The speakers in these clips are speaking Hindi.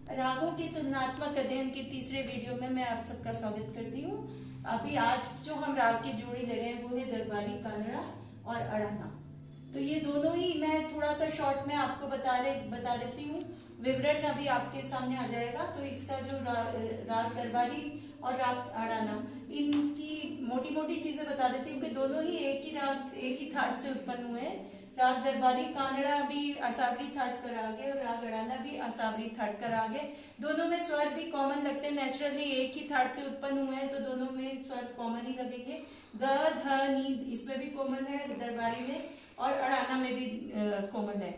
रागों के तुलनात्मक अध्ययन के तीसरे वीडियो में मैं आप सबका स्वागत करती हूँ। अभी आज जो हम राग की जोड़ी ले रहे हैं वो है दरबारी, कानड़ा और अड़ाना। तो ये दोनों ही मैं थोड़ा सा शॉर्ट में आपको बता देती हूँ। विवरण अभी आपके सामने आ जाएगा। तो इसका जो राग दरबारी और राग अड़ाना, इनकी मोटी मोटी चीजें बता देती हूँ कि दोनों ही एक ही राग, एक ही थाट से उत्पन्न हुए हैं। राग दरबारी कानड़ा भी असावरी थाट का राग है और राग अड़ाना भी असावरी थाट का राग है। दोनों में स्वर भी कॉमन लगते हैं, नेचुरली एक ही थाट से उत्पन्न हुए हैं तो दोनों में स्वर कॉमन ही लगेंगे। ग ध नी इसमें भी कॉमन है दरबारी में, और अड़ाना में भी कॉमन है।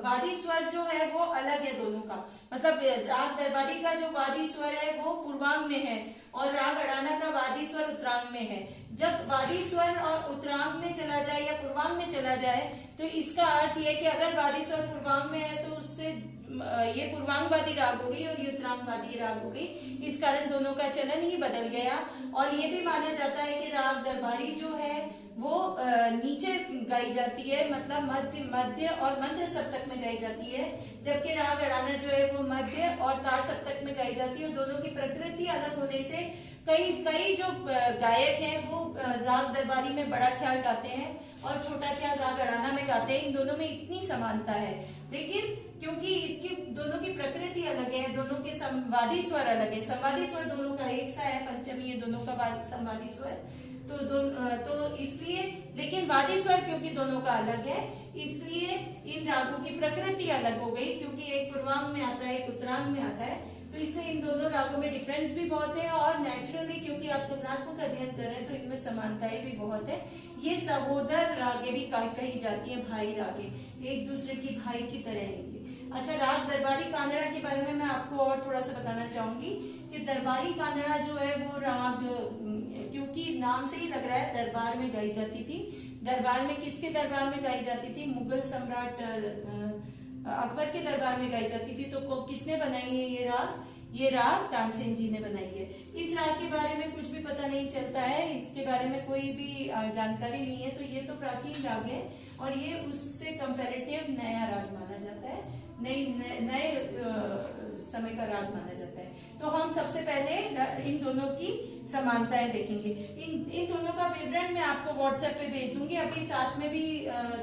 वादी स्वर जो है वो अलग है दोनों का, मतलब राग दरबारी का जो वादी स्वर है वो पूर्वांग में है और राग अड़ाना का वादी स्वर उत्तरांग में है। जब वादी स्वर और उत्तरांग में चला जाए या पूर्वांग में चला जाए तो इसका अर्थ यह कि अगर वादी स्वर पूर्वांग में है तो उससे ये पूर्वांगवादी राग हो गई और ये उत्तरांगवादी राग हो गई। इस कारण दोनों का चलन ही बदल गया। और ये भी माना जाता है कि राग दरबारी जो है वो नीचे गाई जाती है, मतलब मध्य और मंत्र सप्तक में गाई जाती है, जबकि राग अड़ाना जो है वो मध्य और तार सप्तक में गाई जाती है। और दोनों की प्रकृति अलग होने से कई जो गायक हैं वो राग दरबारी में बड़ा ख्याल गाते हैं और छोटा ख्याल राग अड़ाना में गाते हैं। इन दोनों में इतनी समानता है, लेकिन क्योंकि इसकी दोनों की प्रकृति अलग है, दोनों के संवादी स्वर अलग है। संवादी स्वर दोनों का एक सा है, पंचमी है दोनों का संवादी स्वर, तो इसलिए, लेकिन वादी स्वर क्योंकि दोनों का अलग है इसलिए इन रागों की प्रकृति अलग हो गई, क्योंकि एक पूर्वांग में आता है एक उत्तरांग में आता है। तो इसलिए इन दोनों रागों में डिफरेंस भी बहुत है और नेचुरली क्योंकि आप तुलनात्मक अध्ययन कर रहे हैं तो इनमें समानताएं भी बहुत है। ये सहोदर रागे भी कही जाती है, भाई रागे, एक दूसरे की भाई की तरह है। अच्छा, राग दरबारी कानड़ा के बारे में मैं आपको और थोड़ा सा बताना चाहूंगी कि दरबारी कानड़ा जो है वो राग, क्योंकि नाम से ही लग रहा है, दरबार में गाई जाती थी। दरबार में किसके दरबार में गाई जाती थी? मुगल सम्राट अकबर के दरबार में गाई जाती थी। तो किसने बनाई है ये राग? ये राग तानसेन जी ने बनाई है। इस राग के बारे में कुछ भी पता नहीं चलता है, इसके बारे में कोई भी जानकारी नहीं है। तो ये तो प्राचीन राग है और ये उससे कंपैरेटिव नया राग माना जाता है, नए समय का राग माना जाता है। तो हम सबसे पहले इन दोनों की समानताएं देखेंगे। इन दोनों का विवरण मैं आपको व्हाट्सएप पे भेज दूंगी। अभी साथ में भी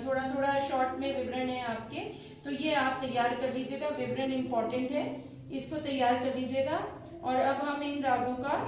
थोड़ा थोड़ा शॉर्ट में विवरण है आपके, तो ये आप तैयार कर लीजिएगा। विवरण इंपॉर्टेंट है, इसको तैयार कर लीजिएगा। और अब हम इन रागों का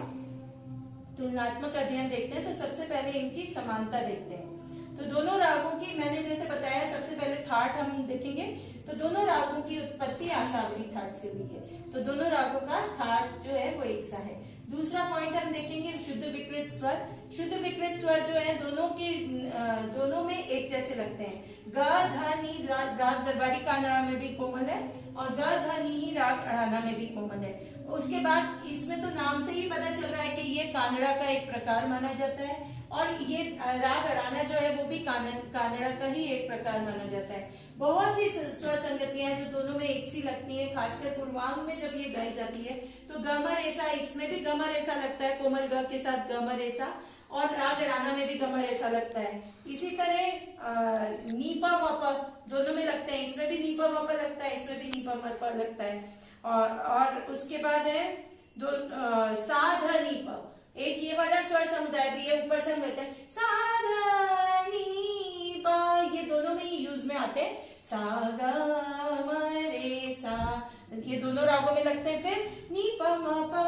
तुलनात्मक अध्ययन देखते हैं। तो सबसे पहले इनकी समानता देखते हैं। तो दोनों रागों की, मैंने जैसे बताया, सबसे पहले थाट हम देखेंगे। तो दोनों रागों की उत्पत्ति आसावरी थाट से हुई है। तो दोनों रागों का थाट जो है वो एक सा है। दूसरा पॉइंट हम देखेंगे शुद्ध विकृत स्वर। शुद्ध विकृत स्वर जो है दोनों में एक जैसे लगते हैं। ग ध नी राग दरबारी कानड़ा में भी कोमल है और ग ध नी ही राग अड़ाना में भी कोमल है। उसके बाद इसमें तो नाम से ही पता चल रहा है कि ये कानड़ा का एक प्रकार माना जाता है और ये राग अड़ाना जो है वो भी कानड़ा का ही एक प्रकार माना जाता है। बहुत सी स्वर संगतियां जो दोनों में एक सी लगती है, खासकर पूर्वांग में जब ये गाई जाती है तो गमर ऐसा, इसमें भी गमर ऐसा लगता है, कोमल ग के साथ गमर ऐसा, और राग अड़ाना में भी गमर ऐसा लगता है। इसी तरह नीपा वपा दोनों में लगते हैं, इसमें भी नीपा वपा लगता है, इसमें भी नीपा वपा लगता है। और उसके बाद है सा ध नीपा, एक ये वाला स्वर समुदाय भी है, ऊपर से हम लेते हैं सा ध नी पा, ये दोनों में ही यूज में आते हैं। सा ग म रे सा, ये दोनों रागों में लगते हैं। फिर नी प म पा,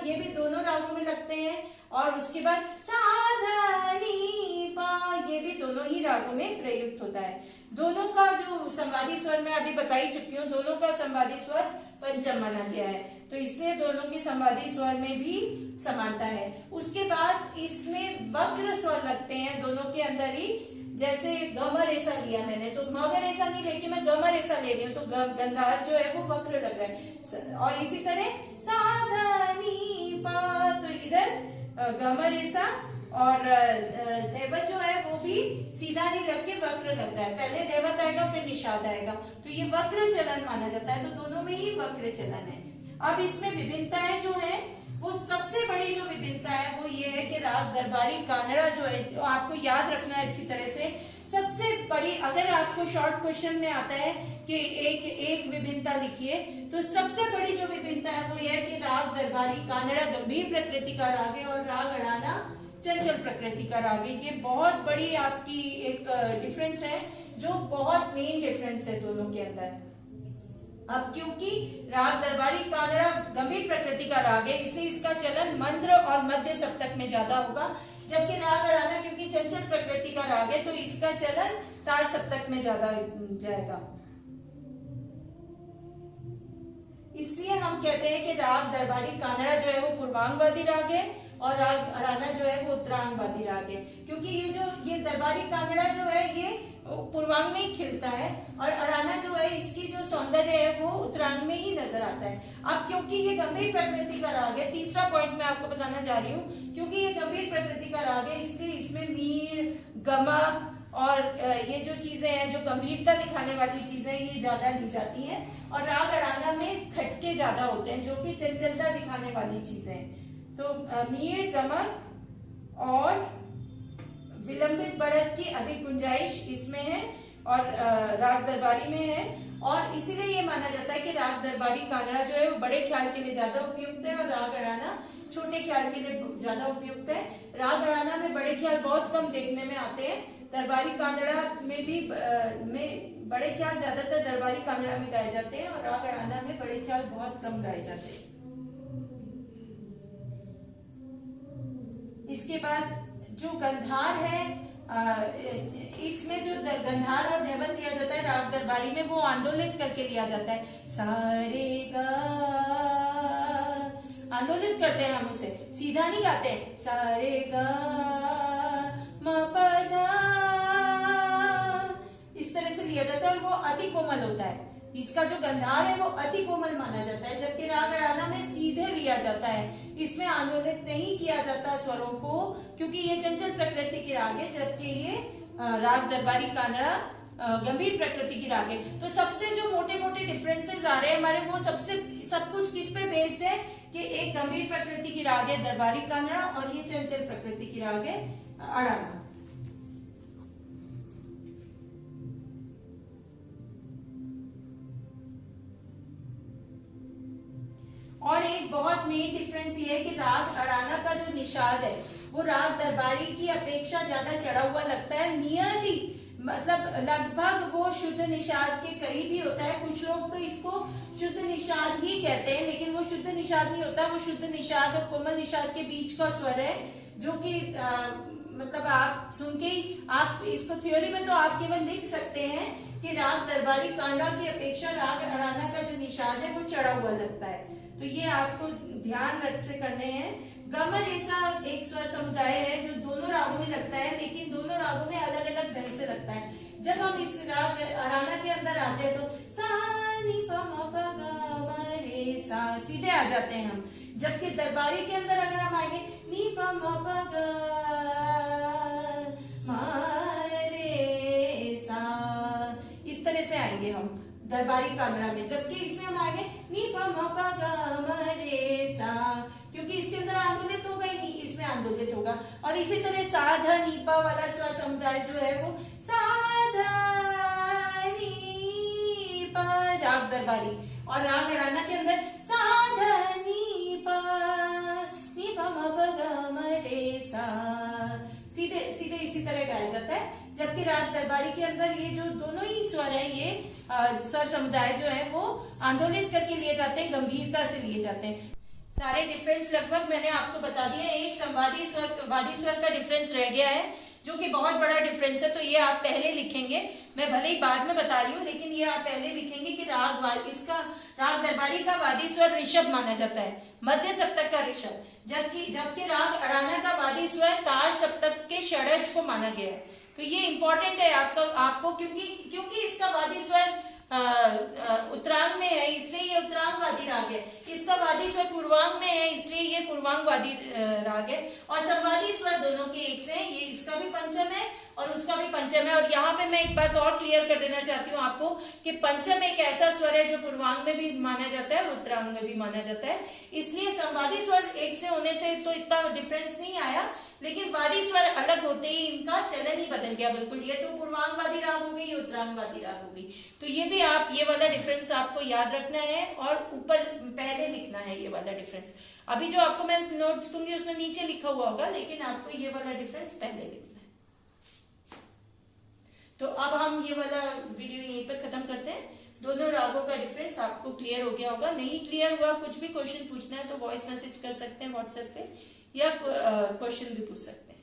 ये भी दोनों रागों में लगते हैं। और उसके बाद सा ध नी पा, ये भी दोनों ही रागों में प्रयुक्त होता है। दोनों का जो संवादी स्वर मैं अभी बता ही चुकी हूँ, दोनों का संवादी स्वर पंचम माना गया है, तो इसलिए दोनों के संवादी स्वर में भी समानता है। उसके बाद इसमें वक्र स्वर लगते हैं दोनों के अंदर ही, जैसे गमर ऐसा लिया मैंने, तो मगर ऐसा नहीं लेके मैं गमर ऐसा ले रही हूँ, तो गंधार जो है वो वक्र लग रहा है। और इसी तरह सा ध नी पा, तो इधर गमर ऐसा, और देवत जो है वो भी सीधा नहीं लग के वक्र लग रहा है। पहले देवत आएगा फिर निषाद आएगा, तो ये वक्र चलन माना जाता है। तो दोनों में ही वक्र चलन है। अब इसमें विभिन्नताएं जो है, वो सबसे बड़ी जो विभिन्नता है वो ये है कि राग दरबारी कानड़ा जो है, जो आपको याद रखना है अच्छी तरह से, सबसे बड़ी, अगर आपको शॉर्ट क्वेश्चन में आता है कि एक विभिन्नता लिखिए, तो सबसे बड़ी जो विभिन्नता है वो ये है कि राग दरबारी कानड़ा गंभीर प्रकृति का राग है और राग अड़ाना चंचल प्रकृति का राग है। ये बहुत बड़ी आपकी एक डिफरेंस है, जो बहुत मेन डिफरेंस है दोनों के अंदर। अब क्योंकि राग दरबारी कानड़ा गंभीर प्रकृति का राग है, इसलिए इसका चलन मंद्र और मध्य सप्तक में ज्यादा होगा, जबकि राग अड़ाना क्योंकि चंचल प्रकृति का राग है तो इसका चलन तार सप्तक में ज्यादा जाएगा। इसलिए हम कहते हैं कि राग दरबारी कानड़ा जो है वो पूर्वांगवादी राग है और राग अड़ाना जो है वो उत्तरांगवादी राग है, क्योंकि ये दरबारी कानड़ा जो है ये पूर्वांग में ही खिलता है और अड़ाना जो है इसकी जो सौंदर्य है वो उत्तरांग में ही नजर आता है। अब क्योंकि ये गंभीर प्रकृति का राग है, तीसरा पॉइंट मैं आपको बताना चाह रही हूँ, क्योंकि ये गंभीर प्रकृति का राग है इसलिए इसमें मीर, गमक और ये जो चीजें हैं जो गंभीरता दिखाने वाली चीजें ये ज्यादा ली जाती हैं, और राग अड़ाना में खटके ज्यादा होते हैं जो कि चंचलता दिखाने वाली चीजें हैं। तो मीर, गमक और विलंबित बढ़त की अधिक गुंजाइश इसमें है और राग दरबारी में है, और इसीलिए ये माना जाता है कि राग दरबारी कानड़ा जो है वो बड़े ख्याल के लिए ज्यादा उपयुक्त है और राग अड़ाना छोटे ख्याल के लिए ज्यादा उपयुक्त है। राग अड़ाना में बड़े ख्याल बहुत कम देखने में आते हैं, दरबारी कानड़ा में भी में बड़े ख्याल ज्यादातर दरबारी कानड़ा में गाए जाते हैं और राग अड़ाना में बड़े ख्याल बहुत कम गाए जाते हैं। इसके बाद जो गंधार है, इसमें जो गंधार और धैवत लिया जाता है राग दरबारी में, वो आंदोलित करके लिया जाता है। सारे गा आंदोलित करते हैं हम उसे, सीधा नहीं गाते हैं। सारे गा म प ध, इस तरह से लिया जाता है और वो अति कोमल होता है। इसका जो गंधार है वो अति कोमल माना जाता है, जबकि राग अड़ाना में सीधे लिया जाता है, इसमें आंदोलित नहीं किया जाता स्वरों को, क्योंकि ये चंचल प्रकृति की राग है, जबकि ये राग दरबारी कानड़ा गंभीर प्रकृति की राग है। तो सबसे जो मोटे मोटे डिफरेंसेस आ रहे हैं हमारे, वो सब कुछ किस पे बेस्ड है कि एक गंभीर प्रकृति की राग है दरबारी कानड़ा और ये चंचल प्रकृति की राग है अड़ाना। और एक बहुत मेन डिफरेंस ये है कि राग अड़ाना का जो निषाद है वो राग दरबारी की अपेक्षा ज्यादा चढ़ा हुआ लगता है, नियरली मतलब लगभग वो शुद्ध निषाद के करीब ही होता है। कुछ लोग तो इसको शुद्ध निषाद ही कहते हैं, लेकिन वो शुद्ध निषाद नहीं होता, वो शुद्ध निषाद और कोमल निषाद के बीच का स्वर है, जो कि मतलब आप सुन के ही आप इसको थ्योरी में तो आप केवल लिख सकते हैं कि राग दरबारी कांडा की अपेक्षा राग अड़ाना का जो निषाद है वो चढ़ा हुआ लगता है। तो ये आपको ध्यान रख से करने हैं। गमन ऐसा एक स्वर समुदाय है जो दोनों रागों में लगता है, लेकिन दोनों रागों में अलग अलग ढंग से लगता है। जब हम इस राग अड़ाना के अंदर आते हैं तो सा नी पा मा पा गा मा रे सा सीधे आ जाते हैं हम, जबकि दरबारी के अंदर अगर हम आएंगे नी पा मा पा गा मा रे सा, इस तरह से आएंगे हम दरबारी कांगड़ा में, जबकि इसमें हम आएंगे नी पा मा पा गा मा रे सा, क्योंकि इसके अंदर आंदोलित होगा ही नहीं, इसमें आंदोलित होगा। और इसी तरह साधा नीपा वाला स्वर समुदाय जो है वो साधा नीपा राग दरबारी, और राग अड़ाना के अंदर साधा नीपा नीपा मा पा गा मा रे सा, सीधे सीधे इसी तरह गाया जाता है। जबकि राग दरबारी के अंदर ये जो दोनों ही स्वर है, ये स्वर समुदाय जो है वो आंदोलित करके लिए जाते हैं, गंभीरता से लिए जाते हैं। सारे डिफरेंस लगभग मैंने आपको बता दिए। एक संवादी स्वर वादी स्वर का डिफरेंस रह गया है, जो कि बहुत बड़ा डिफरेंस है, तो ये आप पहले लिखेंगे। मैं भले ही बाद में बता रही हूँ, लेकिन ये आप पहले लिखेंगे कि इसका राग दरबारी का वादी स्वर ऋषभ माना जाता है, मध्य सप्तक का ऋषभ, जबकि राग अड़ाना का वादी स्वर तार सप्तक के षड्ज को माना गया है। तो ये इंपॉर्टेंट है आपको क्योंकि इसका वादी स्वर उत्तरांग में है, इसलिए ये उत्तरांग वादी राग है। इसका वादी स्वर पूर्वांग में है, इसलिए ये पूर्वांगवादी राग है। और संवादी स्वर दोनों के एक से है, ये इसका भी पंचम है और उसका भी पंचम है। और यहाँ पे मैं एक बात और क्लियर कर देना चाहती हूँ आपको कि पंचम एक ऐसा स्वर है जो पूर्वांग में भी माना जाता है और उत्तरांग में भी माना जाता है, इसलिए संवादी स्वर एक से होने से तो इतना डिफरेंस नहीं आया, लेकिन वादी स्वर अलग होते ही इनका चलन ही बदल गया बिल्कुल। ये तो पूर्वांगवादी राग हो गई, ये उत्तरांगवादी राग हो गई। तो ये भी आप ये वाला डिफरेंस आपको याद रखना है और ऊपर पहले लिखना है ये वाला डिफरेंस। अभी जो आपको मैं नोट्स दूंगी उसमें नीचे लिखा हुआ होगा, लेकिन आपको ये वाला डिफरेंस पहले लिखना है। तो अब हम ये वाला वीडियो यहीं पर खत्म करते हैं। दोनों रागों का डिफरेंस आपको क्लियर हो गया होगा। नहीं क्लियर हुआ, कुछ भी क्वेश्चन पूछना है तो वॉइस मैसेज कर सकते हैं व्हाट्सएप पे, या क्वेश्चन भी पूछ सकते हैं।